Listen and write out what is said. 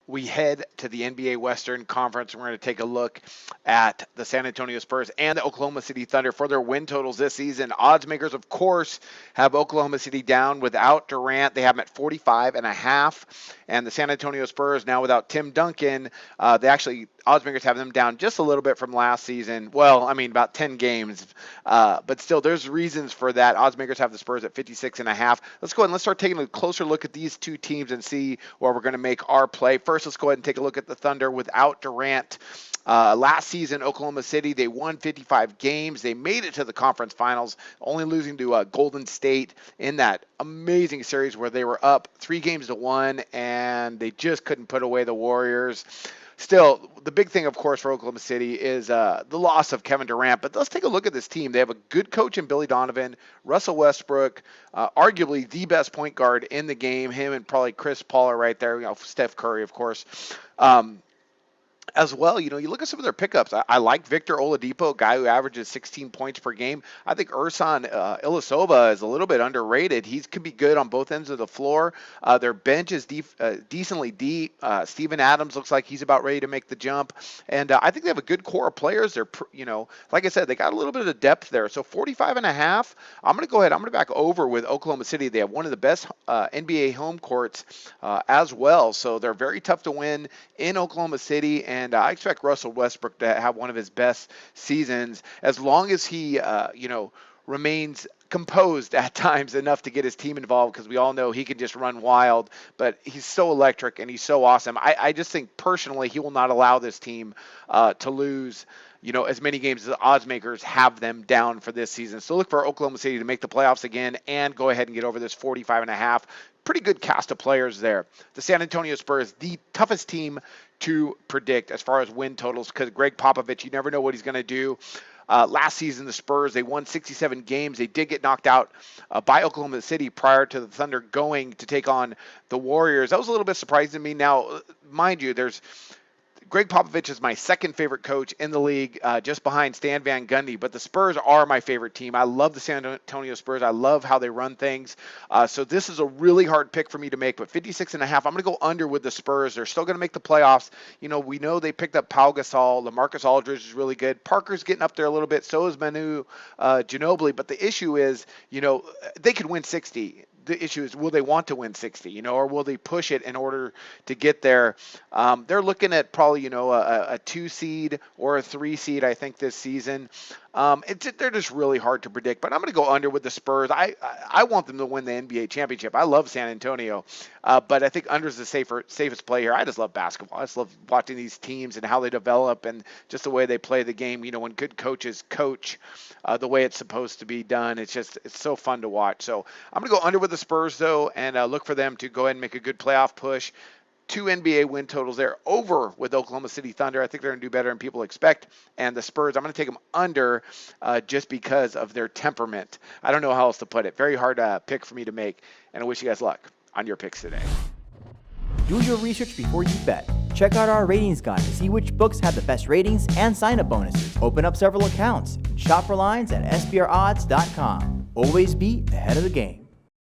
we head to the NBA Western Conference. We're going to take a look at the San Antonio Spurs and the Oklahoma City Thunder for their win totals this season. Odds makers, of course, have Oklahoma City down without Durant. They have them at 45.5. And the San Antonio Spurs now without Tim Duncan, odds makers have them down just a little bit from last season. Well, I mean, about 10 games. But still, there's reasons for that. Odds makers have the Spurs at 56.5. Let's go ahead and let's start taking a closer look at these two teams and see where we're going to make our play. First, let's go ahead and take a look at the Thunder without Durant. Last season, Oklahoma City, they won 55 games. They made it to the conference finals, only losing to Golden State in that amazing series where they were up 3-1, and they just couldn't put away the Warriors. Still, the big thing, of course, for Oklahoma City is the loss of Kevin Durant. But let's take a look at this team. They have a good coach in Billy Donovan, Russell Westbrook, arguably the best point guard in the game. Him and probably Chris Paul are right there. Steph Curry, of course. As well, you look at some of their pickups. I like Victor Oladipo, a guy who averages 16 points per game. I think Ersan Ilyasova is a little bit underrated. He could be good on both ends of the floor. Their bench is decently deep. Steven Adams looks like he's about ready to make the jump. And I think they have a good core of players. They're, like I said, they got a little bit of depth there. So 45.5, I'm going to go ahead. I'm going to back over with Oklahoma City. They have one of the best NBA home courts as well. So they're very tough to win in Oklahoma City. And I expect Russell Westbrook to have one of his best seasons as long as he, remains composed at times enough to get his team involved, because we all know he can just run wild, but he's so electric and he's so awesome. I just think personally he will not allow this team to lose as many games as the odds makers have them down for this season. So look for Oklahoma City to make the playoffs again and go ahead and get over this 45.5. Pretty good cast of players there. The San Antonio Spurs, the toughest team to predict as far as win totals, because Greg Popovich, you never know what he's going to do. Last season, the Spurs, they won 67 games. They did get knocked out by Oklahoma City prior to the Thunder going to take on the Warriors. That was a little bit surprising to me. Now, mind you, Greg Popovich is my second favorite coach in the league, just behind Stan Van Gundy. But the Spurs are my favorite team. I love the San Antonio Spurs. I love how they run things. So this is a really hard pick for me to make. But 56.5, I'm going to go under with the Spurs. They're still going to make the playoffs. We know they picked up Pau Gasol. LaMarcus Aldridge is really good. Parker's getting up there a little bit. So is Manu Ginobili. But the issue is, they could win 60. The issue is, will they want to win 60, or will they push it in order to get there? They're looking at probably, a 2 seed or a 3 seed, I think, this season. They're just really hard to predict, but I'm going to go under with the Spurs. I want them to win the NBA championship. I love San Antonio, but I think under is the safest play here. I just love basketball. I just love watching these teams and how they develop and just the way they play the game. When good coaches coach the way it's supposed to be done, it's so fun to watch. So I'm going to go under with the Spurs, though, and look for them to go ahead and make a good playoff push. 2 NBA win totals there, over with Oklahoma City Thunder. I think they're going to do better than people expect. And the Spurs, I'm going to take them under just because of their temperament. I don't know how else to put it. Very hard pick for me to make, and I wish you guys luck on your picks today. Do your research before you bet. Check out our ratings guide to see which books have the best ratings and sign-up bonuses. Open up several accounts. Shop for lines at sbrodds.com. Always be ahead of the game.